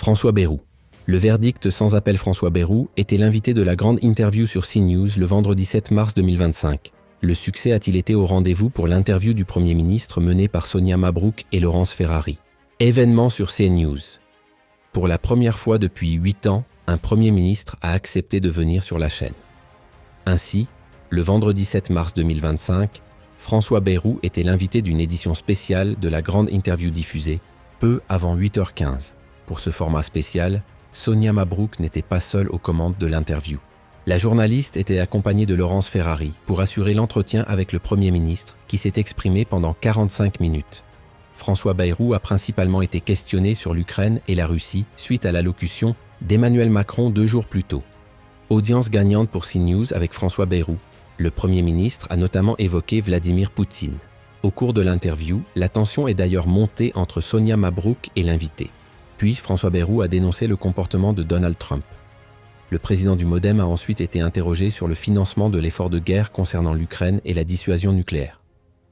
François Bayrou. Le verdict sans appel François Bayrou était l'invité de la grande interview sur CNews le vendredi 7 mars 2025. Le succès a-t-il été au rendez-vous pour l'interview du Premier ministre menée par Sonia Mabrouk et Laurence Ferrari? Événement sur CNews. Pour la première fois depuis 8 ans, un Premier ministre a accepté de venir sur la chaîne. Ainsi, le vendredi 7 mars 2025, François Bayrou était l'invité d'une édition spéciale de la grande interview diffusée, peu avant 8h15. Pour ce format spécial, Sonia Mabrouk n'était pas seule aux commandes de l'interview. La journaliste était accompagnée de Laurence Ferrari pour assurer l'entretien avec le Premier ministre qui s'est exprimé pendant 45 minutes. François Bayrou a principalement été questionné sur l'Ukraine et la Russie suite à l'allocution d'Emmanuel Macron 2 jours plus tôt. Audience gagnante pour CNews avec François Bayrou. Le Premier ministre a notamment évoqué Vladimir Poutine. Au cours de l'interview, la tension est d'ailleurs montée entre Sonia Mabrouk et l'invité. Puis François Bayrou a dénoncé le comportement de Donald Trump. Le président du MoDem a ensuite été interrogé sur le financement de l'effort de guerre concernant l'Ukraine et la dissuasion nucléaire.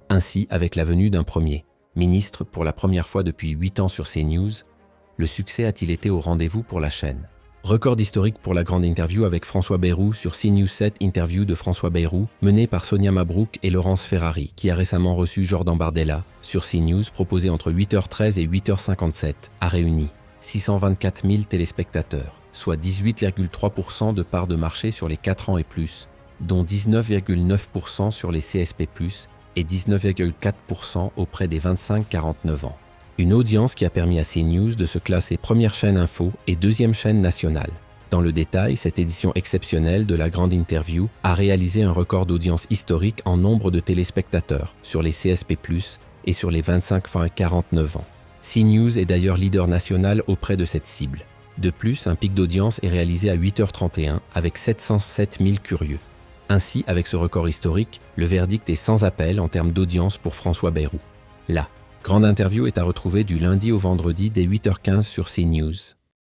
Ainsi, avec la venue d'un Premier ministre pour la première fois depuis 8 ans sur CNews, le succès a-t-il été au rendez-vous pour la chaîne? Record historique pour la grande interview avec François Bayrou sur CNews 7 interview de François Bayrou, menée par Sonia Mabrouk et Laurence Ferrari, qui a récemment reçu Jordan Bardella sur CNews, proposé entre 8h13 et 8h57, a réuni 624 000 téléspectateurs, soit 18,3% de part de marché sur les 4 ans et plus, dont 19,9% sur les CSP+, et 19,4% auprès des 25-49 ans. Une audience qui a permis à CNews de se classer première chaîne info et deuxième chaîne nationale. Dans le détail, cette édition exceptionnelle de la grande interview a réalisé un record d'audience historique en nombre de téléspectateurs sur les CSP+, et sur les 25-49 ans. CNews est d'ailleurs leader national auprès de cette cible. De plus, un pic d'audience est réalisé à 8h31 avec 707 000 curieux. Ainsi, avec ce record historique, le verdict est sans appel en termes d'audience pour François Bayrou. La grande interview est à retrouver du lundi au vendredi dès 8h15 sur CNews.